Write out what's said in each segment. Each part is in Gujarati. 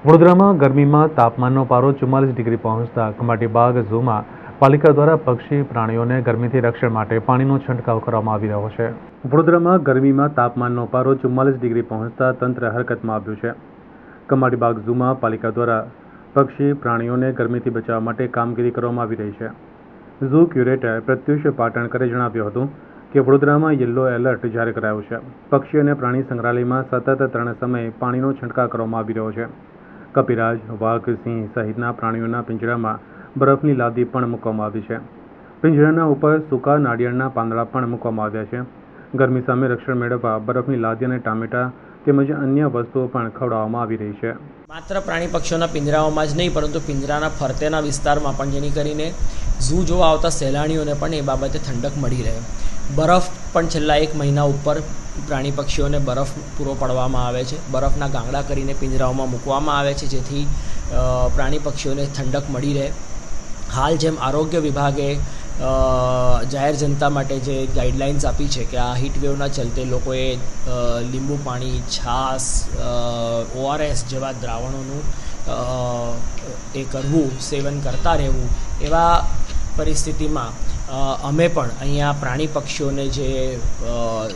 વડોદરામાં ગરમીમાં તાપમાનનો પારો 44 ડિગ્રી પહોંચતા કમાટીબાગ ઝૂમાં પાલિકા દ્વારા પક્ષી પ્રાણીઓને ગરમીથી રક્ષણ માટે પાણીનો છંટકાવ કરવામાં આવી રહ્યો છે। વડોદરામાં ગરમીમાં તાપમાનનો પારો 44 ડિગ્રી પહોંચતા તંત્ર હરકતમાં આવ્યું છે। કમાટીબાગ ઝૂમાં પાલિકા દ્વારા પક્ષી પ્રાણીઓને ગરમીથી બચાવવા માટે કામગીરી કરવામાં આવી રહી છે। ઝૂ ક્યુરેટર પ્રત્યુષ પાટણકરે જણાવ્યું હતું કે વડોદરામાં યલો એલર્ટ જાહેર કરાયું છે। પક્ષી અને પ્રાણી સંગ્રહાલયમાં સતત 3 સમયે પાણીનો છંટકાવ કરવામાં આવી રહ્યો છે। કપિરાજ, વાઘ, સિંહ સહિતના પ્રાણીઓના પિંજરામાં બરફની લાદી પણ મૂકવામાં આવી છે। પિંજરાના ઉપર સૂકા નાળિયેરના પાંદડા પણ મૂકવામાં આવ્યા છે। ગરમી સામે રક્ષણ મેળવવા બરફની લાદી અને ટામેટા તેમજ અન્ય વસ્તુઓ પણ ખવડાવવામાં આવી રહી છે। માત્ર પ્રાણી પક્ષીઓના પિંજરાઓમાં જ નહીં પરંતુ પિંજરાના ફરતેના વિસ્તારમાં પણ, જેની કરીને ઝૂ જોવા આવતા સહેલાણીઓને પણ એ બાબતે ઠંડક મળી રહે। બરફ પણ છેલ્લા 1 મહિના ઉપર પ્રાણી પક્ષીઓને બરફ પૂરો પાડવામાં આવે છે। બરફના ગાંગડા કરીને પિંજરાઓમાં મૂકવામાં આવે છે, જેથી પ્રાણી પક્ષીઓને ઠંડક મળી રહે। હાલ જેમ આરોગ્ય વિભાગે જાહેર જનતા માટે જે ગાઈડલાઇન્સ આપી છે કે આ હીટવેવના ચલતે લોકોએ લીંબુ પાણી, છાશ, ORS જેવા દ્રાવણોનું સેવન કરતા રહેવું, એવા પરિસ્થિતિમાં અમે પણ અહીંયા પ્રાણી પક્ષીઓને જે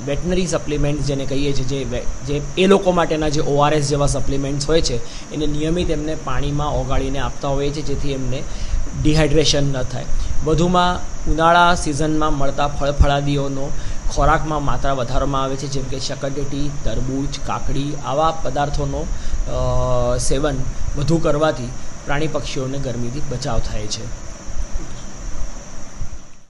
વેટનરી સપ્લિમેન્ટ્સ જેને કહીએ છીએ, જે એ લોકો માટેના જે ORS જેવા સપ્લિમેન્ટ્સ હોય છે, એને નિયમિત એમને પાણીમાં ઓગાળીને આપતા હોઈએ છીએ, જેથી એમને ડિહાઇડ્રેશન ન થાય। વધુમાં ઉનાળા સિઝનમાં મળતા ફળફળાદીઓનો ખોરાકમાં માત્રા વધારવામાં આવે છે, જેમ કે શકરટેટી, તરબૂચ, કાકડી, આવા પદાર્થોનો સેવન વધુ કરવાથી પ્રાણી પક્ષીઓને ગરમીથી બચાવ થાય છે।